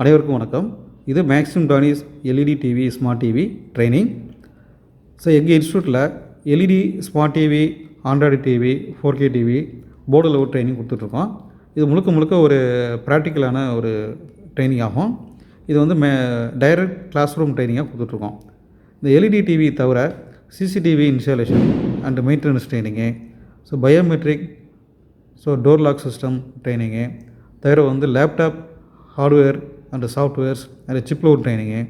அனைவருக்கும் வணக்கம். இது மேக்ஸிம் டானிஸ் LED TV smart TV training. So எங்கள் இன்ஸ்டியூட்டில் LED smart TV, Android TV, 4K TV, board level training கொடுத்துட்ருக்கோம். இது முழுக்க ஒரு ப்ராக்டிக்கலான ஒரு ட்ரைனிங் ஆகும். இது வந்து டைரக்ட் கிளாஸ் ரூம் ட்ரைனிங்காக கொடுத்துட்ருக்கோம். இந்த எல்இடி டிவி தவிர CCTV installation and maintenance training, so biometric, so door lock system training, தவிர வந்து laptop hardware and softwares and chip level training,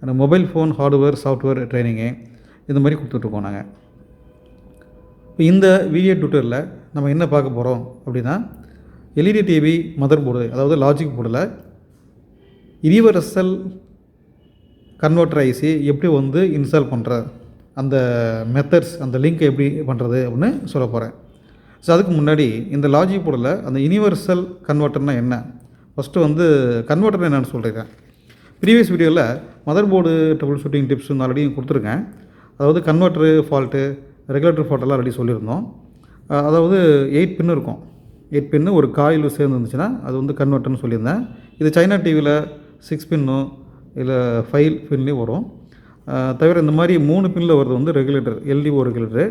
and mobile phone hardware software training, இந்த மாதிரி கொடுத்துட்ருக்கோம் நாங்கள். இப்போ இந்த வீடியோ டியூட்டரில் நம்ம என்ன பார்க்க போகிறோம் அப்படின்னா, எல்இடி டிவி மதர் போர்டு, அதாவது லாஜிக் போர்டில் யுனிவர்சல் கன்வெர்ட்டர் ஐசி எப்படி வந்து இன்ஸ்டால் பண்ணுற அந்த மெத்தட்ஸ், அந்த லிங்க் எப்படி பண்ணுறது அப்படின்னு சொல்ல போகிறேன். ஸோ அதுக்கு முன்னாடி இந்த லாஜிக் போர்டில் அந்த யுனிவர்சல் கன்வெர்ட்டர்னால் என்ன, ஃபஸ்ட்டு வந்து கன்வெர்ட்டர் என்னென்னு சொல்லியிருக்கேன். ப்ரீவியஸ் வீடியோவில் mother board trouble shooting tips already கொடுத்துருக்கேன். அதாவது கன்வெர்ட்டரு ஃபால்ட்டு, ரெகுலேட்டர் ஃபால்ட்டெல்லாம் ஆல்ரெடி சொல்லியிருந்தோம். அதாவது 8 பின் இருக்கும். 8 பின்னு ஒரு காயில் சேர்ந்து இருந்துச்சுன்னா அது வந்து கன்வெர்ட்டர்னு சொல்லியிருந்தேன். இது சைனா டிவியில் 6 பின்னோ இல்லை 5 பின்லேயும் வரும். தவிர இந்த மாதிரி 3 பின்னில் வருது வந்து ரெகுலேட்டர், எல்டிஓ ரெகுலேட்டரு.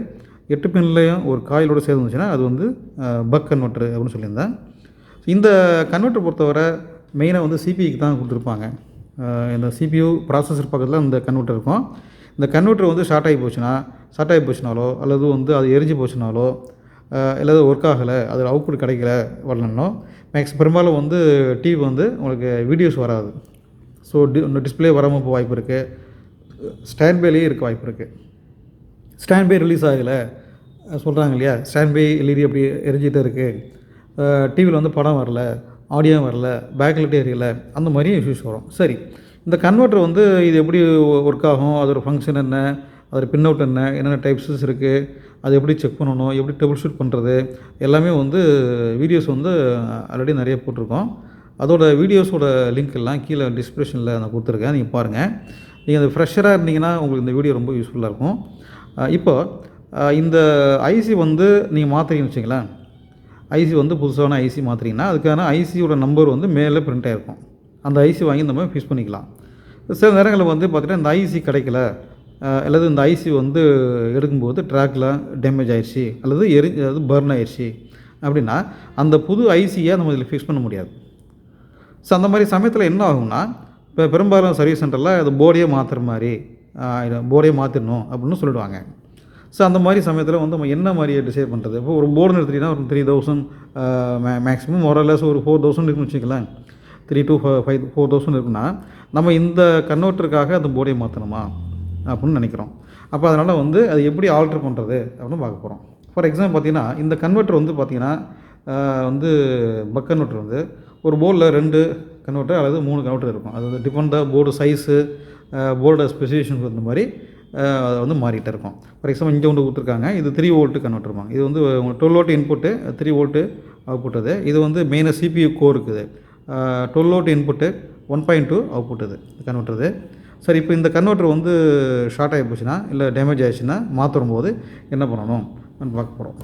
8 பின்லேயும் ஒரு காயிலோடு சேர்ந்து இருந்துச்சுன்னா அது வந்து பக் கன்வெர்ட்டர் அப்படின்னு சொல்லியிருந்தேன். இந்த கன்வெர்ட்டர் பொறுத்தவரை மெயினாக வந்து சிபிஐக்கு தான் கொடுத்துருப்பாங்க. இந்த சிபியூ ப்ராசஸர் பக்கத்தில் இந்த கன்வெர்ட்டர் இருக்கும். இந்த கன்வெர்ட்டர் வந்து ஷார்ட் ஆகி போச்சுனாலோ அல்லது வந்து அது எரிஞ்சு போச்சுனாலோ அல்லது ஒர்க் ஆகலை, அது அவுட்புட் கிடைக்கல வரலன்னோ பெரும்பாலும் வந்து டிவி வந்து உங்களுக்கு வீடியோஸ் வராது. ஸோ டிஸ்பிளே வராமல் போக வாய்ப்பு இருக்குது. ஸ்டாண்ட் பைலேயே இருக்க வாய்ப்பு இருக்குது. ஸ்டாண்ட் பை ரிலீஸ் ஆகலை சொல்கிறாங்க இல்லையா, ஸ்டாண்ட் பை எல்இடி அப்படி எரிஞ்சிகிட்டே இருக்குது, டிவியில் வந்து படம் வரல, ஆடியோ வரல, பேக்லைட்டே எரியல, அந்த மாதிரி இஷ்யூஸ் வரும். சரி, இந்த கன்வெர்ட்டர் வந்து இது எப்படி ஒர்க் ஆகும், அதோட ஃபங்க்ஷன் என்ன, அதோட பின் அவுட் என்ன, என்னென்ன டைப்ஸஸ் இருக்குது, அது எப்படி செக் பண்ணணும், எப்படி டபுள் ஷூட் பண்ணுறது, எல்லாமே வந்து வீடியோஸ் வந்து ஆல்ரெடி நிறைய போட்டிருக்கோம். அதோட வீடியோஸோட லிங்க் எல்லாம் கீழே டிஸ்கிரிப்ஷனில் நான் கொடுத்துருக்கேன், நீங்கள் பாருங்கள். நீங்கள் அது ஃப்ரெஷராக இருந்தீங்கன்னா உங்களுக்கு இந்த வீடியோ ரொம்ப யூஸ்ஃபுல்லாக இருக்கும். இப்போ இந்த ஐசி வந்து நீங்கள் மாற்றுறீங்கன்னு வச்சிங்களேன், ஐசி வந்து புதுசான ஐசி மாற்றுறீங்கன்னா அதுக்கான ஐசியோட நம்பர் வந்து மேலே பிரிண்ட் ஆகிருக்கும். அந்த ஐசி வாங்கி நம்ம ஃபிக்ஸ் பண்ணிக்கலாம். சில நேரங்களில் வந்து பார்த்திங்கன்னா இந்த ஐசி கிடைக்கல, அல்லது இந்த ஐசி வந்து எடுக்கும்போது ட்ராக்கில் டேமேஜ் ஆயிடுச்சு அல்லது அது பர்ன் ஆயிடுச்சு அப்படின்னா அந்த புது ஐசியை நம்ம இதில் ஃபிக்ஸ் பண்ண முடியாது. ஸோ அந்த மாதிரி சமயத்தில் என்ன ஆகும்னா, இப்போ பெரும்பாலும் சர்வீஸ் சென்டரில் அது போர்டையே மாற்றுற மாதிரி போர்டையே மாற்றிடணும் அப்படின்னு சொல்லிடுவாங்க. ஸோ அந்த மாதிரி சமயத்தில் வந்து நம்ம என்ன மாதிரி டிசைட் பண்ணுறது. இப்போ ஒரு போர்டுன்னு எடுத்துகிட்டிங்கன்னா ஒரு 3000 மேக்ஸிமம் ஓரளவு ஒரு 4000 இருக்குன்னு வச்சுக்கலாம். 3 to 5 4000 இருக்குன்னா நம்ம இந்த கன்வெர்ட்டருக்காக அந்த போர்டை மாற்றணுமா அப்படின்னு நினைக்கிறோம். அப்போ அதனால் வந்து அது எப்படி ஆல்ட்ரு பண்ணுறது அப்படின்னு பார்க்க போகிறோம். ஃபார் எக்ஸாம்பிள் பார்த்திங்கன்னா இந்த கன்வெர்ட்டர் வந்து பார்த்திங்கன்னா வந்து பக் கன்வெர்ட்டர் வந்து ஒரு போர்டில் 2 கன்வெர்ட்டர் அல்லது 3 கன்வெர்ட்டர் இருக்கும். அது டிபெண்ட் போர்டு சைஸு, போர்டோட ஸ்பெசிஃபிகேஷன் இந்த மாதிரி அது வந்து மாறிகிட்டே இருக்கும். ஃபார் எக்ஸாம்பிள் இங்கே ஒன்று கொடுத்துருக்காங்க, இது 3 வோல்ட்டு கன்வெர்ட்டர் இருப்பாங்க. இது வந்து 12 வோல்ட் இன்புட்டு, 3 வோல்ட்டு அவுட்புட். இது வந்து மெயினாக சிபியூ கோர் இருக்குது. 12 வோல்ட் இன்புட்டு, 1.2 அவுட்புட் இது கன்வெர்ட்டர். சரி, இப்போ இந்த கன்வெர்ட்டர் வந்து ஷார்ட் ஆகி போச்சுன்னா இல்லை டேமேஜ் ஆகிடுச்சுன்னா மாற்றும் போது என்ன பண்ணணும் பார்க்க போகிறோம்.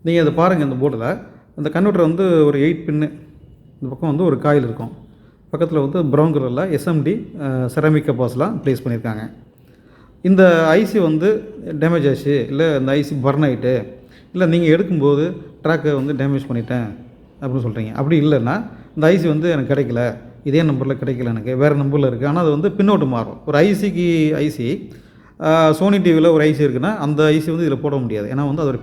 நீங்கள் அதை பாருங்கள். இந்த போர்டில் இந்த கன்வெர்ட்டர் வந்து ஒரு 8 பின்னு, இந்த பக்கம் வந்து ஒரு காயில் இருக்கும், பக்கத்தில் வந்து ப்ரௌன் கலரில் எஸ்எம்டி செராமிக் கப்பாஸ்லாம் ப்ளேஸ் பண்ணியிருக்காங்க. இந்த ஐசி வந்து டேமேஜ் ஆச்சு, இல்லை இந்த ஐசி பர்ன் ஆகிட்டு, இல்லை நீங்கள் எடுக்கும்போது ட்ராக்கை வந்து டேமேஜ் பண்ணிட்டேன் அப்படின்னு சொல்கிறீங்க. அப்படி இல்லைன்னா இந்த ஐசி வந்து எனக்கு கிடைக்கல, இதே நம்பரில் கிடைக்கல, எனக்கு வேறு நம்பரில் இருக்குது, ஆனால் அது வந்து பின்னோட்டு மாறும். ஒரு ஐசிக்கு ஐசி சோனி டிவியில் ஒரு ஐசி இருக்குன்னா அந்த ஐசி வந்து இதில் போட முடியாது. ஏன்னா வந்து அதோட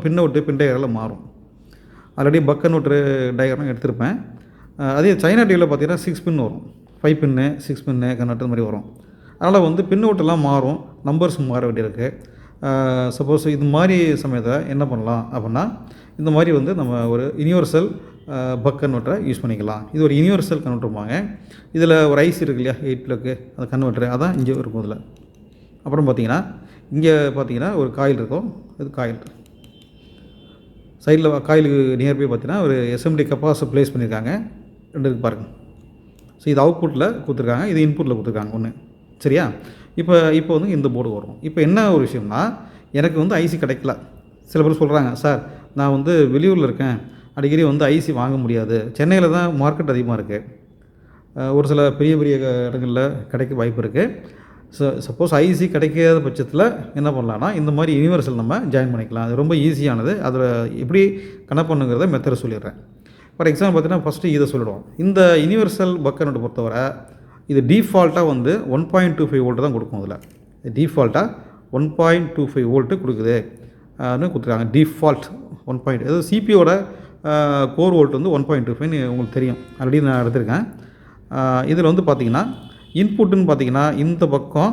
பின்னோட்டு பின் டயரில் மாறும். ஆல்ரெடி பக் கன்வெர்ட்டர் டயக்ராம் எடுத்திருப்பேன். அதே சைனா டிவியில் பார்த்தீங்கன்னா 6 பின் வரும், 5 பின்னு 6 பின்னு கன்வெர்ட்டர் மாதிரி வரும். அதனால் வந்து பின்னோட்டெல்லாம் மாறும், நம்பர்ஸ் மாற வேண்டியிருக்கு. சப்போஸ் இது மாதிரி சமயத்தில் என்ன பண்ணலாம் அப்படின்னா, இந்த மாதிரி வந்து நம்ம ஒரு யுனிவர்சல் பக் கன்வெர்ட்டரை யூஸ் பண்ணிக்கலாம். இது ஒரு யுனிவர்சல் கன்வெர்ட்டருப்பாங்க. இதில் ஒரு ஐசி இருக்கு இல்லையா, 8 பிளக்கு, அந்த கன்வெர்ட்டர் அதான் இங்கே இருக்கும். இதில் அப்புறம் பார்த்திங்கன்னா இங்கே பார்த்திங்கன்னா ஒரு காயில் இருக்கும். இது காயில் சைடில் காயிலுக்கு நியர்பை பார்த்தீங்கன்னா ஒரு எஸ்எம்டி கப்பாஸை ப்ளேஸ் பண்ணியிருக்காங்க. 2 இருக்கு பாருங்கள். ஸோ இது அவுட்புட்டில் கொடுத்துருக்காங்க, இது இன்புட்டில் கொடுத்துருக்காங்க ஒன்று. சரியா? இப்போ வந்து இந்த போர்டு வரும். இப்போ என்ன ஒரு விஷயம்னா, எனக்கு வந்து ஐசி கிடைக்கல. சில பேர் சொல்கிறாங்க, சார் நான் வந்து வெளியூரில் இருக்கேன், அடிக்கடி வந்து ஐசி வாங்க முடியாது, சென்னையில் தான் மார்க்கெட் அதிகமாக இருக்குது, ஒரு சில பெரிய பெரிய இடங்களில் கிடைக்க வாய்ப்பு இருக்குது. சப்போஸ் ஐசி கிடைக்காத பட்சத்தில் என்ன பண்ணலான்னா, இந்த மாதிரி யுனிவர்சல் நம்ம ஜாயின் பண்ணிக்கலாம். அது ரொம்ப ஈஸியானது. அதில் எப்படி கனெக்ட் பண்ணுங்கிறத மெத்தட் சொல்லிடுறேன். ஃபார் எக்ஸாம்பிள் பார்த்தீங்கன்னா, ஃபஸ்ட்டு இதை சொல்லிடுவோம். இந்த யுனிவர்சல் பக் கனெக்ட் பொறுத்தவரை இது டீஃபால்ட்டாக வந்து 1.25 வோல்ட் தான் கொடுக்கும். இதில் டீஃபால்ட்டாக 1.25 வோல்ட்டு கொடுக்குது கொடுத்துருக்காங்க. டீஃபால்ட் 1. அதாவது சிபியோட கோர் வோல்ட் வந்து 1.25 உங்களுக்கு தெரியும், ஆல்ரெடி நான் எடுத்திருக்கேன். இதில் வந்து பார்த்திங்கன்னா இன்புட்டுன்னு பார்த்திங்கன்னா இந்த பக்கம்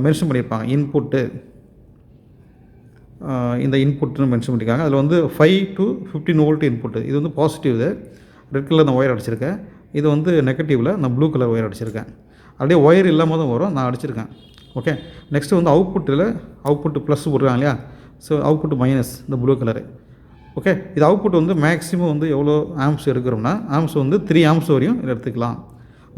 மென்ஷன் பண்ணியிருப்பாங்க. இன்புட்டு இந்த இன்புட்டுன்னு மென்ஷன் பண்ணியிருக்காங்க. அதில் வந்து 5 to 15 வோல்ட் இன்புட்டு. இது வந்து பாசிட்டிவ். ரெட் கலர் நான் ஒயர் அடிச்சிருக்கேன். இது வந்து நெகட்டிவில் நான் ப்ளூ கலர் ஒயர் அடிச்சிருக்கேன். அப்படியே ஒயர் இல்லாமல் தான் வரும், நான் அடிச்சிருக்கேன். ஓகே. நெக்ஸ்ட்டு வந்து அவுட்புட்டு ப்ளஸ் போடுறாங்க இல்லையா, ஸோ அவுட்புட்டு மைனஸ் இந்த ப்ளூ கலரு. ஓகே. இது அவுட்புட் வந்து மேக்ஸிமம் வந்து எவ்வளோ ஆம்ஸ் எடுக்கிறோம்னா, ஆம்ஸ் வந்து 3 ஆம்ஸ் வரையும் இதை எடுத்துக்கலாம்.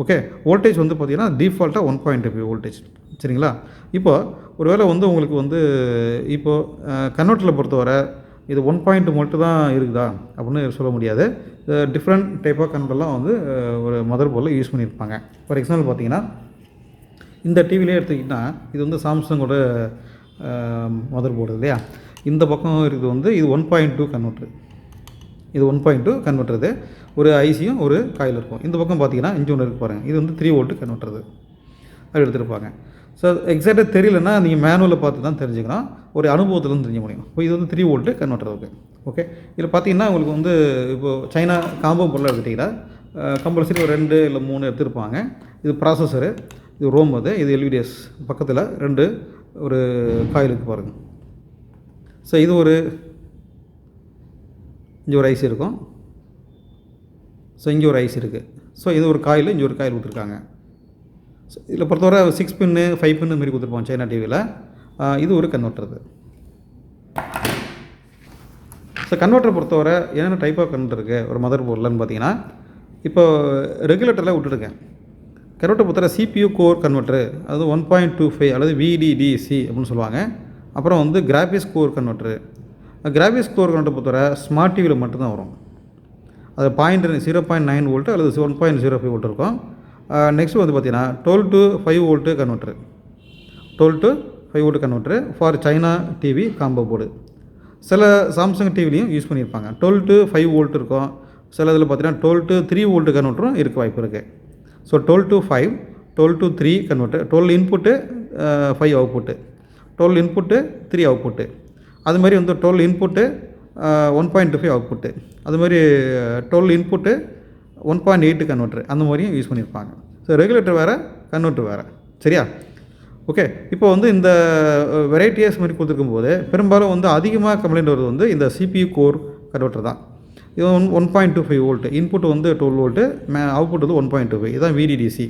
ஓகே. வோல்டேஜ் வந்து பார்த்திங்கன்னா டிஃபால்ட்டாக 1.5 வோல்டேஜ். சரிங்களா? இப்போ ஒரு வேளை வந்து உங்களுக்கு வந்து இப்போது கன்வெர்ட்டரில் பொறுத்தவரை இது 1.2 மட்டும் தான் இருக்குதா அப்படின்னு சொல்ல முடியாது. டிஃப்ரெண்ட் டைப் ஆஃப் கன்வெர்ட்டர்லாம் வந்து ஒரு மதர் போர்டில் யூஸ் பண்ணியிருப்பாங்க. ஃபார் எக்ஸாம்பிள் பார்த்திங்கன்னா, இந்த டிவிலே எடுத்துக்கிட்டிங்கன்னா இது வந்து சாம்சங்கோட மதர் போர்டு இல்லையா, இந்த பக்கம் இருக்குது வந்து இது 1.2 கன்வெர்ட்டர். இது 1.2 கன்வெர்ட்டர். ஒரு ஐசியும் ஒரு காயில் இருக்கும். இந்த பக்கம் பார்த்தீங்கன்னா இங்கே ஒன்று இருக்கு பாருங்கள், இது வந்து 3 வோல்ட் கன்வெர்ட்டர். அது எடுத்துருப்பாங்க. ஸோ எக்ஸாக்டாக தெரியலன்னா நீங்கள் மேனுவலில் பார்த்து தான் தெரிஞ்சுக்கணும், ஒரு அனுபவத்துலேருந்து தெரிஞ்ச முடியும். இப்போ இது வந்து 3 வோல்ட் கன்வெர்ட்டர் இருக்குது. ஓகே. இதில் பார்த்தீங்கன்னா உங்களுக்கு வந்து இப்போது சைனா காம்போ பொருளாக எடுத்துக்கிட்டால் கம்பல்சரி ஒரு 2 இல்லை 3 எடுத்துருப்பாங்க. இது ப்ராசஸரு, இது ரோம், இது எல்விடிஎஸ். பக்கத்தில் 2 ஒரு காயில் இருக்குது பாருங்கள். ஸோ இது இங்கே ஒரு ஐசி இருக்கும். ஸோ இங்கே ஒரு ஐசி இருக்குது. ஸோ இது ஒரு காயில், இங்கே ஒரு காயில் கொடுத்துருக்காங்க. ஸோ இதில் பொறுத்தவரை 6 பின்னு 5 பின்னு மாரி கொடுத்துருப்போம் சைனா டிவியில். இது ஒரு கன்வெர்ட்டர். ஸோ கன்வெர்ட்டரை பொறுத்தவரை என்னென்ன டைப் ஆஃப் கன்வெர்ட்டர் இருக்குது ஒரு மதர் போர்டில்னு பார்த்தீங்கன்னா, இப்போ ரெகுலேட்டரில் விட்டுருக்கேன். கன்வெர்ட்டர் பொறுத்தவரை சிபியூ கோர் கன்வெர்ட்டர், அது 1.25 அல்லது விடிடிசி அப்படின்னு சொல்லுவாங்க. அப்புறம் வந்து graphics core converter. Graphics core converter பொறுத்தவரை ஸ்மார்ட் டிவியில் மட்டும்தான் வரும். அது 0.9 வோல்ட்டு அல்லது 1.05 வோல்ட் இருக்கும். நெக்ஸ்ட்டு வந்து பார்த்திங்கன்னா 12 to 5 volt converter. 12 to 5 volt converter for China TV combo board. சில சாம்சங் டிவிலையும் யூஸ் பண்ணியிருப்பாங்க. 12 to 5 வோல்ட் இருக்கும். சில இதில் பார்த்தீங்கன்னா 12 to 3 வோல்ட் கன்வெர்ட்டரும் இருக்க வாய்ப்பு இருக்குது. So 12 to 5, 12 to 3 converter, 12 input 5 output, 12 input 3 output. அதுமாதிரி வந்து 12 இன்புட்டு 1.25 அவுட்புட்டு, அதுமாதிரி 12 இன்புட்டு 1.8 கன்வெர்ட்டர், அந்த மாதிரியும் யூஸ் பண்ணியிருப்பாங்க. ஸோ ரெகுலேட்டர் வேறு, கன்வெர்ட்டர் வேறு. சரியா? ஓகே. இப்போ வந்து இந்த வெரைட்டியஸ் மாதிரி கொடுத்துருக்கும்போது பெரும்பாலும் வந்து அதிகமாக கம்ப்ளைண்ட் வருது வந்து இந்த சிபியூ கோர் கன்வெர்ட்டர் தான். இது 1.25 வோல்ட், இன்புட் வந்து 12 வோல்ட்டு, அவுட்புட் வந்து 1.25. இதுதான் விடிடிசி.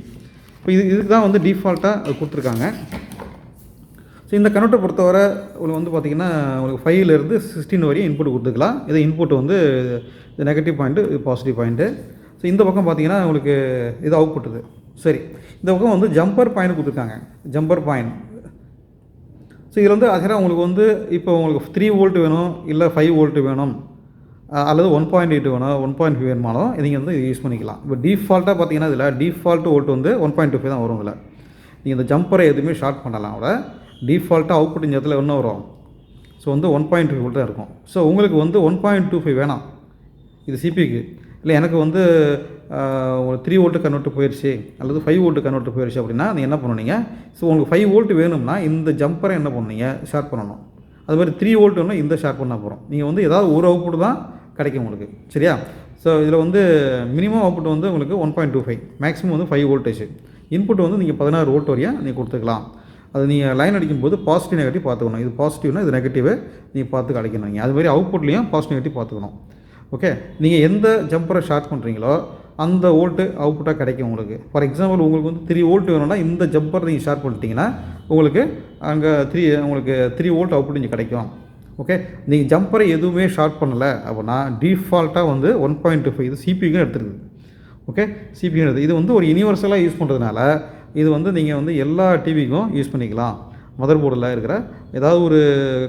இப்போ இதுக்கு தான் வந்து டிஃபால்ட்டாக கொடுத்துருக்காங்க. ஸோ இந்த கன்வெர்ட்டர் பொறுத்தவரை உங்களுக்கு வந்து பார்த்திங்கன்னா உங்களுக்கு 5லேருந்து 16 வரையும் இன்புட் கொடுத்துக்கலாம். இது இன்புட் வந்து இது நெகட்டிவ் பாயிண்ட்டு, இது பாசிட்டிவ் பாயிண்ட்டு. ஸோ இந்த பக்கம் பார்த்திங்கன்னா உங்களுக்கு இது அவுட்புட். சரி, இந்த பக்கம் வந்து ஜம்பர் பாயிண்ட் கொடுத்துருக்காங்க. Jumper point. ஸோ இதில் வந்து ஆக்சுவலாக உங்களுக்கு வந்து இப்போ உங்களுக்கு 3 வோல்ட் வேணும், இல்லை 5 வோல்ட் வேணும், அல்லது 1.8 வேணும், 1.5 வேணுமாலும் நீங்கள் வந்து யூஸ் பண்ணிக்கலாம். இப்போ டிஃபால்ட்டாக பார்த்தீங்கன்னா இதில் டிஃபால்ட் வோல்ட் வந்து 1.25 தான் வரும். இதில் நீங்கள் இந்த ஜம்பரை எதுவுமே ஷார்ட் பண்ணலாம். அவரை டிஃபால்ட்டாக அவுட்புட் இந்த இடத்துல என்ன வரும், ஸோ வந்து 1.5 வோல்ட் தான் இருக்கும். ஸோ உங்களுக்கு வந்து 1.25 வேணாம் இது சிபிக்கு, இல்லை எனக்கு வந்து ஒரு 3 வோல்ட்டு கன்வெர்ட்டர் போயிடுச்சு அல்லது 5 வோல்ட்டு கன்வெர்ட்டர் போயிடுச்சு அப்படின்னா நீங்கள் என்ன பண்ணுவீங்க, ஸோ உங்களுக்கு 5 வோல்ட் வேணும்னா இந்த ஜம்பரை என்ன பண்ணுவீங்க, ஷார்ட் பண்ணணும். அது மாதிரி 3 வோல்ட் வேணும், இந்த ஷார்ட் பண்ணால் போகிறோம். நீங்கள் வந்து ஏதாவது ஒரு அவுட்புட் தான் கிடைக்கும் உங்களுக்கு. சரியா? ஸோ இதில் வந்து மினிமம் அவுட்புட் வந்து உங்களுக்கு 1.25, மேக்ஸிமம் வந்து 5 வோல்டேஜ். இன்புட் வந்து நீங்கள் 16 வோல்ட் வரையும் நீங்கள் கொடுத்துக்கலாம். அது நீங்கள் லைன் அடிக்கும்போது பாசிட்டிவ் நெகட்டிவ் பார்த்துக்கணும். இது பாசிட்டிவ்னா இது நெகட்டிவ் நீங்கள் பார்த்து அடிக்கணும். நீங்கள் அதுமாதிரி அவுட்புட்லேயும் பாசிட்டிவ் நெகட்டிவ் பார்த்துக்கணும். ஓகே. நீங்கள் எந்த ஜம்பரை ஷார்ட் பண்ணுறீங்களோ அந்த வோல்ட்டு அவுட்புட்டாக கிடைக்கும் உங்களுக்கு. ஃபார் எக்ஸாம்பிள் உங்களுக்கு வந்து 3 வோல்ட் வேணும்னா இந்த ஜம்பர் நீங்கள் ஷார்ட் பண்ணிட்டீங்கன்னா உங்களுக்கு அங்கே உங்களுக்கு 3 வோல்ட் அவுட்புட் இங்கே கிடைக்கும். ஓகே. நீங்கள் ஜம்பரை எதுவுமே ஷார்ட் பண்ணலை அப்படின்னா டிஃபால்ட்டாக வந்து 1.25 இது சிபிக்கு எடுத்துருக்குது. ஓகே. சிபிக்கு எடுத்து இது வந்து ஒரு யூனிவர்சலாக யூஸ் பண்ணுறதுனால இது வந்து நீங்கள் வந்து எல்லா டிவிக்கும் யூஸ் பண்ணிக்கலாம். மதர் போர்டில் இருக்கிற ஏதாவது ஒரு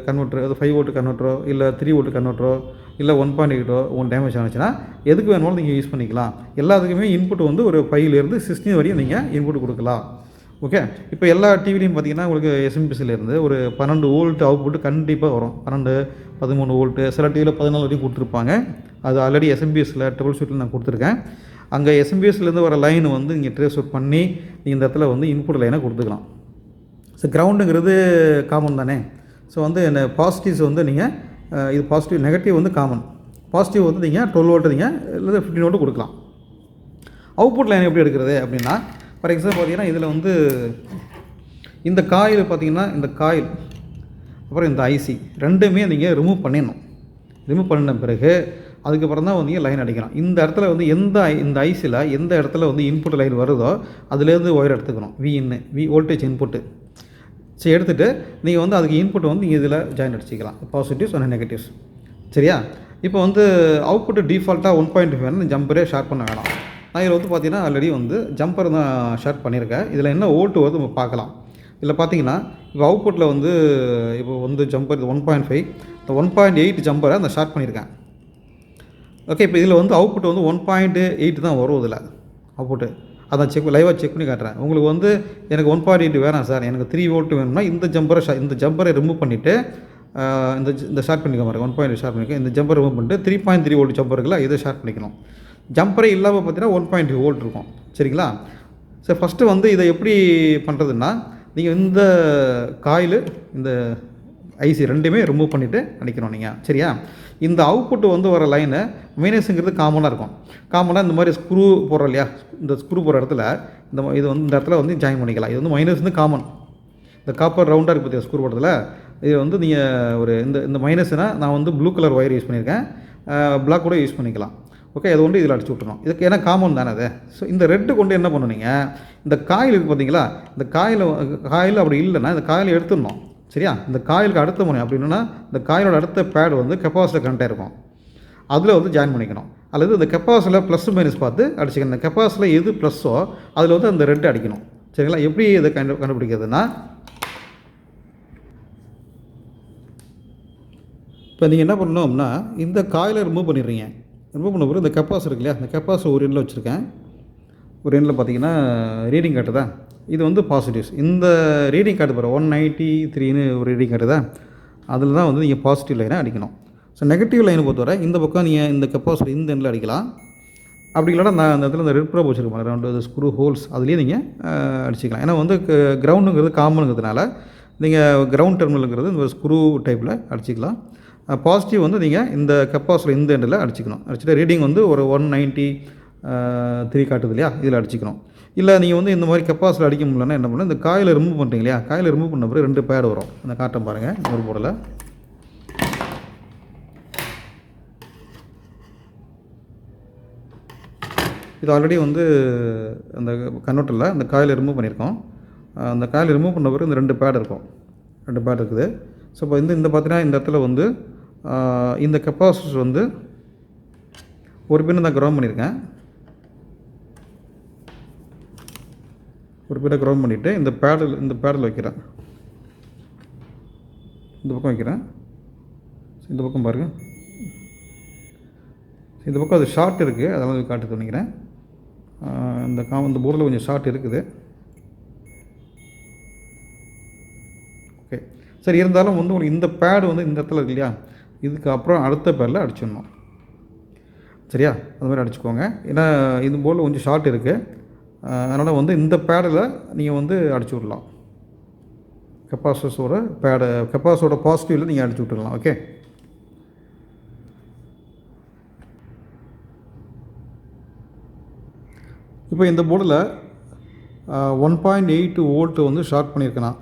கன்வெர்ட்டர், அது 5 வோல்ட் கன்வெர்ட்டரோ இல்லை 3 வோல்ட் கன்வெர்ட்டரோ இல்லை 1.8 உங்களுக்கு டேமேஜ் ஆனிச்சுன்னா எதுக்கு வேணுமாலும் நீங்கள் யூஸ் பண்ணிக்கலாம். எல்லாத்துக்குமே இன்புட் வந்து ஒரு 5லேருந்து 16 வரையும் நீங்கள் இன்புட் கொடுக்கலாம். ஓகே. இப்போ எல்லா டிவிலையும் பார்த்தீங்கன்னா உங்களுக்கு எஸ்எம்பிசிலேருந்து ஒரு 12 வோல்ட் அவுட்புட் கண்டிப்பாக வரும். 12, 13 வோல்ட்டு, சில டிவியில் 14 வரையும் கொடுத்துருப்பாங்க. அது ஆல்ரெடி எஸ்எம்பிஎஸில் ட்ரிபிள் ஷூட்டில் நான் கொடுத்துருக்கேன். அங்கே எஸ்எம்பிஎஸ்லேருந்து வர லைன் வந்து நீங்கள் ட்ரேஸ் அவுட் பண்ணி நீங்கள் இந்த இடத்துல வந்து இன்புட் லைனை கொடுத்துக்கலாம். ஸோ கிரவுண்டுங்கிறது காமன் தானே. ஸோ வந்து என்ன பாசிட்டிவ்ஸ் வந்து நீங்கள் இது பாசிட்டிவ், நெகட்டிவ் வந்து காமன். பாசிட்டிவ் வந்து நீங்கள் 12 வோல்ட்டு நீங்கள் இல்லை 15 வோல்ட்டு கொடுக்கலாம். அவுட்புட் லைன் எப்படி எடுக்கிறது அப்படின்னா, ஃபார் எக்ஸாம்பிள் பார்த்தீங்கன்னா இதில் வந்து இந்த காயில் பார்த்தீங்கன்னா இந்த காயில் அப்புறம் இந்த ஐசி ரெண்டுமே நீங்கள் ரிமூவ் பண்ணிடணும். ரிமூவ் பண்ணின பிறகு அதுக்கப்புறம் தான் வந்து லைன் அடிக்கலாம். இந்த இடத்துல வந்து இந்த ஐசியில் எந்த இடத்துல வந்து இன்புட் லைன் வருதோ அதுலேருந்து ஒயர் எடுத்துக்கணும். Voltage input. சரி, எடுத்துகிட்டு நீங்கள் வந்து அதுக்கு இன்புட் வந்து நீங்கள் இதில் ஜாயின் அடிச்சிக்கலாம். Positives and negatives. சரியா? இப்போ வந்து அவுட்புட்டு டிஃபால்ட்டாக 1.5 வேணும். ஜம்பரே ஷேர் பண்ண வேணாம். நான் இதில் வந்து பார்த்தீங்கன்னா ஆல்ரெடி வந்து ஜம்பர் தான் ஷேர் பண்ணியிருக்கேன். இதில் என்ன ஓட்டு வருது நம்ம பார்க்கலாம். இதில் பார்த்தீங்கன்னா இப்போ அவுட்புட்டில் வந்து இப்போ வந்து ஜம்பர் இது 1.5, இந்த 1.8 ஜம்பரை நான் ஷேர் பண்ணியிருக்கேன். ஓகே. இப்போ இதில் வந்து அவுட்புட் வந்து 1.8 தான் வரும். இதில் அவுட்புட்டு அதான் லைவாக செக் பண்ணி காட்டுறேன். உங்களுக்கு வந்து எனக்கு 1.8 வேணாம் சார், எனக்கு 3 வோல்ட் வேணும்னா இந்த ஜம்பரை ரிமூவ் பண்ணிவிட்டு இந்த ஷேர் பண்ணிக்க மாதிரி 1.8 ஷேர் பண்ணிக்க. இந்த ஜம்பர் ரிமூவ் பண்ணிட்டு 3.3 வோல்ட் ஜம்பர் இருக்குல்ல, இதை ஷேர் பண்ணிக்கணும். ஜம்பரே இல்லாமல் பார்த்தீங்கன்னா 1.2 வோல்ட் இருக்கும். சரிங்களா? சரி, ஃபஸ்ட்டு வந்து இதை எப்படி பண்ணுறதுன்னா, நீங்கள் இந்த காயில் இந்த ஐசி ரெண்டுமே ரிமூவ் பண்ணிவிட்டு அடிக்கணும் நீங்கள். சரியா? இந்த அவுட்புட் வந்து வர லைனு மைனஸுங்கிறது காமனாக இருக்கும். காமனாக இந்த மாதிரி ஸ்க்ரூ போடுறோம் இல்லையா, இந்த ஸ்க்ரூ போடுற இடத்துல இது வந்து இந்த இடத்துல வந்து ஜாயின் பண்ணிக்கலாம். இது வந்து மைனஸ் வந்து காமன். இந்த காப்பர் ரவுண்டாக இருக்குது பார்த்தியா ஸ்க்ரூ போடுறதுல, இது வந்து நீங்கள் ஒரு இந்த மைனஸ்னால் நான் வந்து ப்ளூ கலர் ஒயர் யூஸ் பண்ணியிருக்கேன். பிளாக் கூட யூஸ் பண்ணிக்கலாம். ஓகே. அது கொண்டு இதில் அடிச்சு விட்டுறணும். இதுக்கு ஏன்னா காமன் தானே அது. ஸோ இந்த ரெட்டு கொண்டு என்ன பண்ணுவீங்க, இந்த காயில் இருக்குது பார்த்தீங்களா, இந்த காயில் அப்படி இல்லைன்னா இந்த காயில் எடுத்துடணும். சரியா? இந்த காயிலுக்கு அடுத்த முனை அப்படின்னா இந்த காயிலோட அடுத்த பேட் வந்து கெப்பாசிட்டர் கனெக்ட் ஆகிருக்கும். அதில் வந்து ஜாயின் பண்ணிக்கணும். அல்லது இந்த கெப்பாசிட்டியில் ப்ளஸ் மைனஸ் பார்த்து அடிச்சிக்கணும். இந்த கெப்பாசிட்டியில் எது ப்ளஸ்ஸோ அதில் வந்து அந்த ரெட்டு அடிக்கணும். சரிங்களா? எப்படி இதை கண்டுபிடிக்கிறதுனா, இப்போ நீங்கள் என்ன பண்ணணும் அப்படின்னா இந்த காயிலை ரிமூவ் பண்ணிடுறீங்க. ரிமூவ் பண்ண பிறகு இந்த கெப்பாசிட்டர் இருக்கு இல்லையா, இந்த கெப்பாசிட்டர் ஒரு எண்ணில் வச்சுருக்கேன். ஒரு எண்ணில் பார்த்தீங்கன்னா ரீடிங் காட்டுதா, இது வந்து பாசிட்டிவ்ஸ். இந்த ரீடிங் காட்டு பாரு 193ன்னு ஒரு ரீடிங் காட்டுதா, அதில் தான் வந்து நீங்கள் பாசிட்டிவ் லைனை அடிக்கணும். ஸோ நெகட்டிவ் லைனை பொறுத்தவரை இந்த பக்கம் நீங்கள் இந்த கெப்பாசிட்டர் இந்த எண்ணில் அடிக்கலாம். அப்படி இல்லைனா நான் அந்த இடத்துல இந்த ரெட் ப்ரோப் வச்சுருக்கேன், ரெண்டு ஸ்க்ரூ ஹோல்ஸ், அதுலேயே நீங்கள் அடிச்சிக்கலாம். ஏன்னா வந்து கிரவுண்டுங்கிறது காமனுங்கிறதுனால நீங்கள் கிரவுண்ட் டெர்மினலுங்கிறது இந்த ஸ்க்ரூ டைப்பில் அடிச்சிக்கலாம். பாசிட்டிவ் வந்து நீங்கள் இந்த கெப்பாசிட்டர் இந்த எண்டில் அடிச்சிக்கணும். அடிச்சுட்டு ரீடிங் வந்து ஒரு 193 காட்டுது இல்லையா, இதில் அடிச்சிக்கணும். இல்லை நீங்கள் வந்து இந்த மாதிரி கெப்பாசிட்டர் அடிக்க முடியலன்னா என்ன பண்ணணும், இந்த காயில் ரிமூவ் பண்ணுறீங்க இல்லையா, காயில் ரிமூவ் பண்ண பிறகு 2 பேட் வரும். அந்த காட்டம் பாருங்கள் ஒரு போர்டில். இது ஆல்ரெடி வந்து அந்த கன்வெர்ட்டரில் அந்த காயில் ரிமூவ் பண்ணியிருக்கோம். அந்த காயில் ரிமூவ் பண்ண பிறகு இந்த 2 பேட் இருக்கும். 2 பேட் இருக்குது. ஸோ இப்போ இந்த பார்த்தீங்கன்னா இந்த இடத்துல வந்து இந்த கெப்பாசிட்டர் வந்து ஒரு பின்னை தான் கிரவுண்ட் பண்ணியிருக்கேன். ஒரு பின்னை கிரவுண்ட் பண்ணிவிட்டு இந்த பேடில் வைக்கிறேன். இந்த பக்கம் வைக்கிறேன். இந்த பக்கம் பாருங்கள், இந்த பக்கம் அது ஷார்ட் இருக்குது, அதெல்லாம் காட்டு பண்ணிக்கிறேன். இந்த போர்டில் கொஞ்சம் ஷார்ட் இருக்குது. ஓகே. சரி, இருந்தாலும் வந்து உங்களுக்கு இந்த பேடு வந்து இந்த இடத்துல இருக்கு இல்லையா, இதுக்கு அப்புறம் அடுத்த பேரில் அடிச்சிடணும். சரியா? அது மாதிரி அடிச்சுக்கோங்க. ஏன்னா இது போல் கொஞ்சம் ஷார்ட் இருக்குது. அதனால் வந்து இந்த பேடில் நீங்கள் வந்து அடிச்சு விடலாம். கெப்பாசிட்டரோட பாசிட்டிவில் நீங்கள் அடிச்சு விட்டுடலாம். ஓகே. இப்போ இந்த போர்டில் 1.8 வோல்ட்டு வந்து ஷார்ட் பண்ணியிருக்கேன் நான்.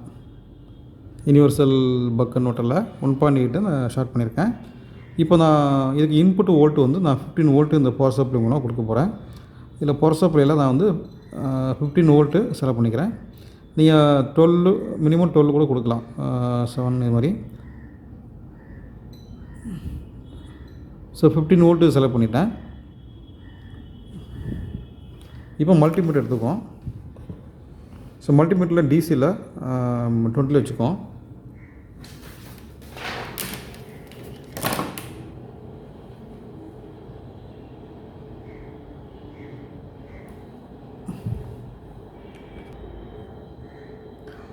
யூனிவர்சல் பக் கன்வெர்ட்டரில் 1.8 நான் ஷார்ட் பண்ணியிருக்கேன். இப்போ நான் இதுக்கு இன்புட் வோல்ட்டு வந்து நான் 15 வோல்ட்டு இந்த பவர் சப்ளை மூலம் கொடுக்க போகிறேன். இதில் பவர் சப்ளையில் நான் வந்து 15 வோல்ட்டு செலக்ட் பண்ணிக்கிறேன். நீங்கள் 12 மினிமம் 12 கூட கொடுக்கலாம், 7 இது மாதிரி. ஸோ 15 வோல்ட்டு செலக்ட் பண்ணிட்டேன். இப்போ மல்டிமீட்டர் எடுத்துக்குவோம். ஸோ மல்டிமீட்டரில் டிசியில் 20 வச்சுக்கோம்.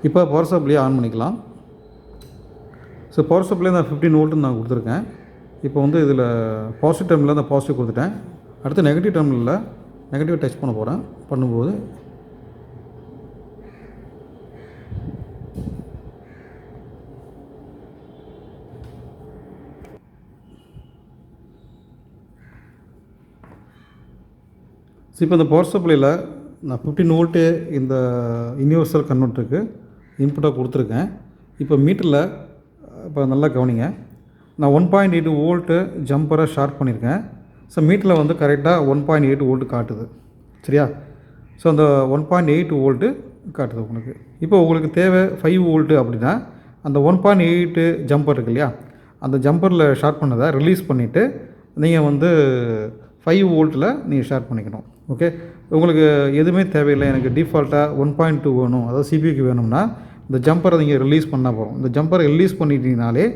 இப்போ பவர் சப்ளையை ஆன் பண்ணிக்கலாம். ஸோ பவர் சப்ளை நான் 15 வோல்ட்டு நான் கொடுத்துருக்கேன். இப்போ வந்து இதில் பாசிட்டிவ் டெர்மினலில் நான் பாசிட்டிவ் கொடுத்துட்டேன். அடுத்து நெகட்டிவ் டெர்மினலில் நெகட்டிவ் டச் பண்ண போகிறேன். பண்ணும்போது இப்போ இந்த பவர் சப்ளையில் நான் 15 வோல்ட்டு இந்த யூனிவர்சல் கன்வெர்ட்டருக்கு இன்புட்டாக கொடுத்துருக்கேன். இப்போ மீட்டரில் இப்போ நல்லா கவனிங்க. நான் 1.8 வோல்ட்டு ஜம்பரை ஷார்ட் பண்ணியிருக்கேன். ஸோ மீட்டரில் வந்து கரெக்டாக 1.8 வோல்ட்டு காட்டுது. சரியா? ஸோ அந்த 1.8 வோல்ட்டு காட்டுது உங்களுக்கு. இப்போ உங்களுக்கு தேவை 5 வோல்ட்டு அப்படின்னா அந்த 1.8 ஜம்பர் இருக்கு இல்லையா, அந்த ஜம்பரில் ஷார்ட் பண்ணதை ரிலீஸ் பண்ணிவிட்டு நீங்கள் வந்து 5 வோல்ட்டில் நீங்கள் ஷார்ட் பண்ணிக்கணும். ஓகே, உங்களுக்கு எதுவுமே தேவையில்லை, எனக்கு டிஃபால்ட்டாக 1.2 வேணும், அதாவது சிபிக்கு வேணும்னா இந்த ஜம்பரை நீங்கள் ரிலீஸ் பண்ணால் போகிறோம். இந்த ஜம்பரை ரிலீஸ் பண்ணிட்டீங்கனாலே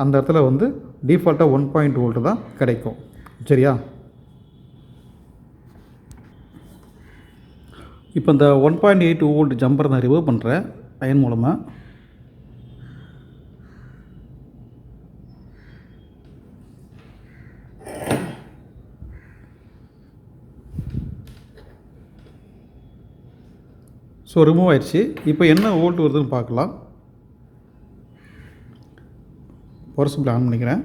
அந்த இடத்துல வந்து டிஃபால்ட்டாக 1.2 வோல்ட்டு தான் கிடைக்கும். சரியா? இப்போ இந்த 1.8 வோல்ட் ஜம்பரை நான் ரிமூவ் பண்ணுறேன் அயன் மூலமாக. ஸோ ரிமூவ் ஆயிடுச்சு. இப்போ என்ன வோல்ட் வருதுன்னு பார்க்கலாம். பவர் சப்ளை ஆன் பண்ணிக்கிறேன்.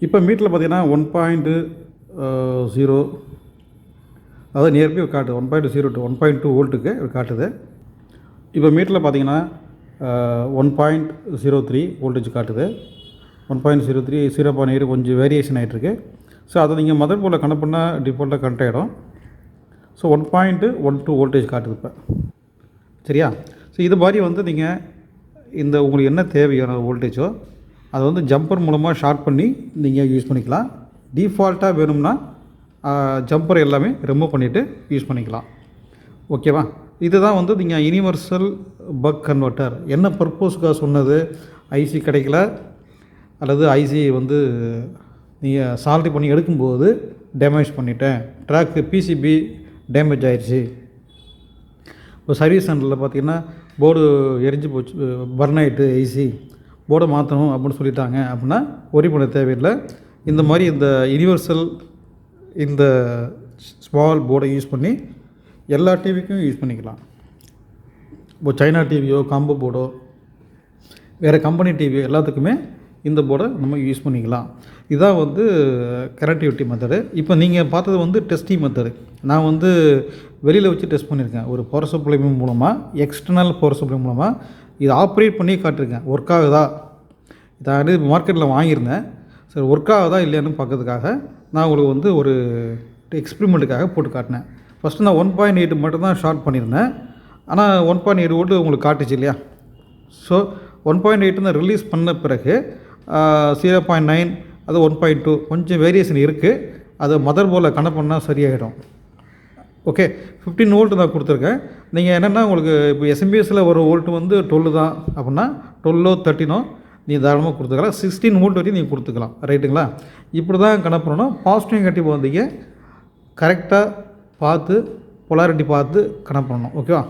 இப்போ மீட்டரில் பார்த்தீங்கன்னா 1.0, அதாவது நியர்பை காட்டுது 1.0 to 1.2 வோல்ட்டுக்கு காட்டுது. இப்போ மீட்டரில் பார்த்தீங்கன்னா 1.03 வோல்டேஜ் காட்டுது. 1.03, 0.8 கொஞ்சம் வேரியேஷன் ஆகிட்டுருக்கு. ஸோ அதை நீங்கள் மதர் போர்டில் கனெக்ட் பண்ணால் டிஃபால்ட்டாக கனெக்ட் ஆகிடும். ஸோ 1.12 வோல்டேஜ் காட்டுது இப்போ. சரியா? ஸோ இது மாதிரி வந்து நீங்கள் இந்த உங்களுக்கு என்ன தேவையான வோல்டேஜோ அதை வந்து ஜம்பர் மூலமாக ஷார்ட் பண்ணி நீங்கள் யூஸ் பண்ணிக்கலாம். டிஃபால்ட்டாக வேணும்னா ஜம்பர் எல்லாமே ரிமூவ் பண்ணிவிட்டு யூஸ் பண்ணிக்கலாம். ஓகேவா? இதுதான் வந்து நீங்கள் யூனிவர்சல் பக் கன்வெர்ட்டர் என்ன பர்பஸ்க்காக சொன்னது. ஐசி கிடைக்கல அல்லது ஐசி வந்து நீங்கள் சால்ரி பண்ணி எடுக்கும்போது டேமேஜ் பண்ணிட்டேன், ட்ராக்கு பிசிபி டேமேஜ் ஆயிடுச்சு, இப்போ சர்வீஸ் சென்டரில் பார்த்திங்கன்னா போர்டு எரிஞ்சு போச்சு, பர்ன் ஆகிட்டு ஐசி, போர்டை மாற்றணும் அப்படின்னு சொல்லிட்டாங்க அப்படின்னா ஒரி பண்ண தேவையில்லை. இந்த மாதிரி இந்த யூனிவர்சல் இந்த ஸ்மால் போர்டை யூஸ் பண்ணி எல்லா டிவிக்கும் யூஸ் பண்ணிக்கலாம். இப்போ சைனா டிவியோ காம்போ போர்டோ வேறு கம்பெனி டிவியோ எல்லாத்துக்குமே இந்த போர்டை நம்ம யூஸ் பண்ணிக்கலாம். இதுதான் வந்து கனெக்டிவிட்டி மெத்தடு. இப்போ நீங்கள் பார்த்தது வந்து டெஸ்டிங் மெத்தடு. நான் வந்து வெளியில் வச்சு டெஸ்ட் பண்ணியிருக்கேன். ஒரு பவர் சப்ளை மூலமாக, எக்ஸ்டர்னல் பவர் சப்ளை மூலமாக இதை ஆப்ரேட் பண்ணி காட்டியிருக்கேன். ஒர்க் ஆகுதா, இதை மார்க்கெட்டில் வாங்கியிருந்தேன். சரி ஒர்க் ஆகுதா இல்லையான்னு பார்க்கறதுக்காக நான் உங்களுக்கு வந்து ஒரு எக்ஸ்பெரிமெண்ட்டுக்காக போட்டு காட்டினேன். ஃபஸ்ட்டு நான் 1.8 மட்டும் தான் ஷார்ட் பண்ணியிருந்தேன். ஆனால் 1.8 வோல்ட்டு உங்களுக்கு காட்டுச்சு இல்லையா. ஸோ 1.8 தான் ரிலீஸ் பண்ண பிறகு 0.9 அது 1.2 கொஞ்சம் வேரியேஷன் இருக்குது. அதை மதர் போர்டில் கனெக்ட் பண்ணால் சரியாயிடும். ஓகே, 15 வோல்ட்டு தான் கொடுத்துருக்கேன். நீங்கள் என்னென்னா உங்களுக்கு இப்போ எஸ்எம்பிஎஸில் ஒரு வோல்ட்டு வந்து 12 தான் அப்படின்னா 12 13 நீங்கள் தாராளமாக கொடுத்துக்கலாம். 16 வோல்ட் வரைக்கும் நீங்கள் கொடுத்துக்கலாம். ரைட்டுங்களா? இப்படி தான் கனெக்ட் பண்ணணும். பாசிட்டிவ் நெகட்டிவ் வந்தீங்க கரெக்டாக பார்த்து பொலாரிட்டி பார்த்து கனெக்ட் பண்ணணும். ஓகேவா?